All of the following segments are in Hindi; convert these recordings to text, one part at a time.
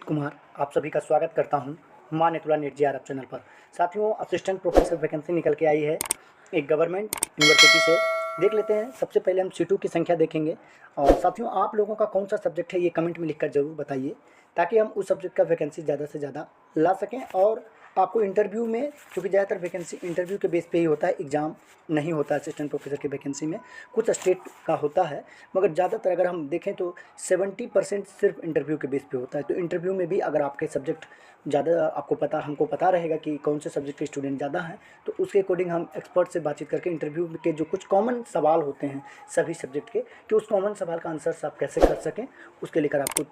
अमित कुमार आप सभी का स्वागत करता हूं माँ नेतुला नेट जेआरएफ चैनल पर। साथियों, असिस्टेंट प्रोफेसर वैकेंसी निकल के आई है एक गवर्नमेंट यूनिवर्सिटी से। देख लेते हैं। सबसे पहले हम सीटों की संख्या देखेंगे। और साथियों, आप लोगों का कौन सा सब्जेक्ट है ये कमेंट में लिखकर ज़रूर बताइए, ताकि हम उस सब्जेक्ट का वैकेंसी ज़्यादा से ज़्यादा ला सकें। और आपको इंटरव्यू में, क्योंकि ज़्यादातर वैकेंसी इंटरव्यू के बेस पे ही होता है, एग्ज़ाम नहीं होता है असिस्टेंट प्रोफेसर की वैकेंसी में। कुछ स्टेट का होता है, मगर ज़्यादातर अगर हम देखें तो 70% सिर्फ इंटरव्यू के बेस पे होता है। तो इंटरव्यू में भी अगर आपके सब्जेक्ट ज़्यादा आपको पता, हमको पता रहेगा कि कौन से सब्जेक्ट के स्टूडेंट ज़्यादा हैं, तो उसके अकॉर्डिंग हम एक्सपर्ट से बातचीत करके इंटरव्यू के जो कुछ कॉमन सवाल होते हैं सभी सब्जेक्ट के, कि उस कॉमन सवाल का आंसर्स आप कैसे कर सकें, उसके लेकर आपको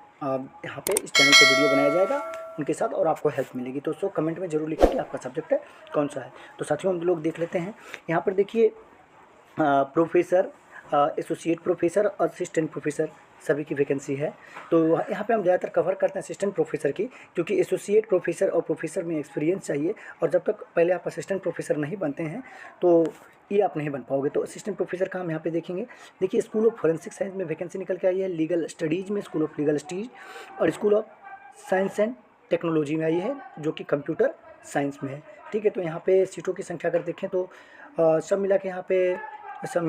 यहाँ पे इस चैनल पे वीडियो बनाया जाएगा उनके साथ, और आपको हेल्प मिलेगी। तो उसको कमेंट में ज़रूर लिखिए कि आपका सब्जेक्ट कौन सा है। तो साथियों, हम लोग देख लेते हैं। यहाँ पर देखिए, professor, associate professor, assistant professor सभी की वैकेंसी है। तो यहाँ पे हम ज़्यादातर कवर करते हैं असिस्टेंट प्रोफेसर की, क्योंकि एसोसिएट प्रोफेसर और प्रोफेसर में एक्सपीरियंस चाहिए, और जब तक पहले आप असिस्टेंट प्रोफेसर नहीं बनते हैं तो ये आप नहीं बन पाओगे। तो असिस्टेंट प्रोफेसर का हम यहाँ पे देखेंगे। देखिए, स्कूल ऑफ फॉरेंसिक साइंस में वैकेंसी निकल के आई है। लीगल स्टडीज़ में स्कूल ऑफ लीगल स्टडीज, और school of science and technology में आई है, जो कि कंप्यूटर साइंस में है। ठीक है। तो यहाँ पे सीटों की संख्या अगर देखें तो सब मिला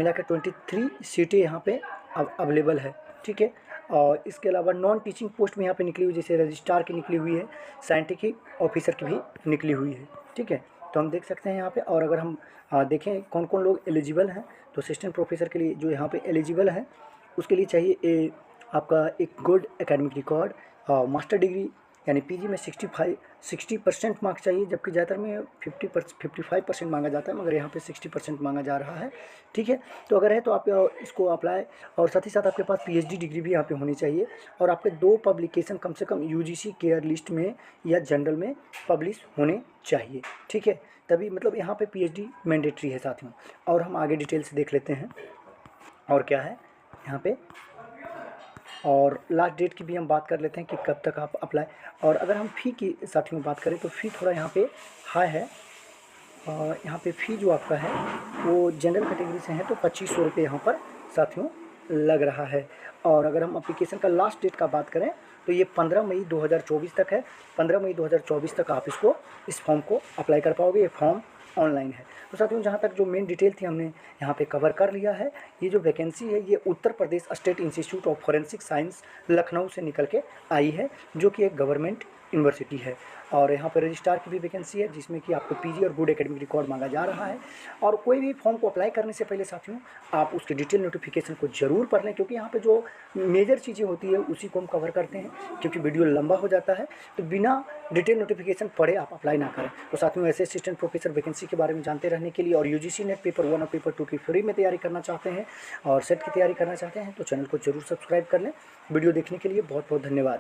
के 23 सीटें यहाँ पे अवेलेबल है। ठीक है। और इसके अलावा नॉन टीचिंग पोस्ट में यहाँ पे निकली हुई, जैसे रजिस्ट्रार की निकली हुई है, साइंटिफिक ऑफिसर की भी निकली हुई है। ठीक है। तो हम देख सकते हैं यहाँ पे। और अगर हम देखें कौन कौन लोग एलिजिबल हैं, तो असिस्टेंट प्रोफेसर के लिए जो यहाँ पे एलिजिबल है, उसके लिए चाहिए आपका एक good academic record, master degree यानी पीजी में 60% मार्क्स चाहिए, जबकि ज़्यादातर में 55% मांगा जाता है, मगर यहाँ पे 60% मांगा जा रहा है। ठीक है। तो अगर है तो आप इसको अप्लाई, और साथ ही साथ आपके पास पीएचडी डिग्री भी यहाँ पे होनी चाहिए, और आपके 2 पब्लिकेशन कम से कम यूजीसी केयर लिस्ट में या जनरल में पब्लिश होने चाहिए। ठीक है। तभी मतलब यहाँ पे पीएचडी मैंडेटरी है साथियों। और हम आगे डिटेल से देख लेते हैं और क्या है यहाँ पे। और लास्ट डेट की भी हम बात कर लेते हैं कि कब तक आप अप्लाई। और अगर हम फ़ी की साथियों बात करें तो फ़ी थोड़ा यहाँ पे हाई है। और यहाँ पे फ़ी जो आपका है वो जनरल कैटेगरी से है तो 2500 रुपये यहाँ पर साथियों लग रहा है। और अगर हम एप्लीकेशन का लास्ट डेट का बात करें तो ये 15 मई 2024 तक है। 15 मई 2024 तक आप इस फॉर्म को अप्लाई कर पाओगे। ये फॉर्म ऑनलाइन है। तो साथियों, जहाँ तक जो मेन डिटेल थी हमने यहाँ पे कवर कर लिया है। ये जो वैकेंसी है ये Uttar Pradesh state institute of forensic science Lucknow से निकल के आई है, जो कि एक गवर्नमेंट यूनिवर्सिटी है। और यहाँ पर रजिस्ट्रार की भी वैकेंसी है, जिसमें कि आपको पीजी और गुड एकेडमिक रिकॉर्ड मांगा जा रहा है। और कोई भी फॉर्म को अप्लाई करने से पहले साथियों आप उसके डिटेल नोटिफिकेशन को ज़रूर पढ़ लें, क्योंकि यहाँ पे जो मेजर चीज़ें होती है उसी को हम कवर करते हैं, क्योंकि वीडियो लंबा हो जाता है। तो बिना डिटेल नोटिफिकेशन पढ़े आप अप्लाई ना करें। तो साथियों, ऐसे असिस्टेंट प्रोफेसर वैकेंसी के बारे में जानते रहने के लिए, और यूजीसी नेट पेपर 1 और पेपर 2 की फ्री में तैयारी करना चाहते हैं और सेट की तैयारी करना चाहते हैं, तो चैनल को जरूर सब्सक्राइब कर लें। वीडियो देखने के लिए बहुत बहुत धन्यवाद।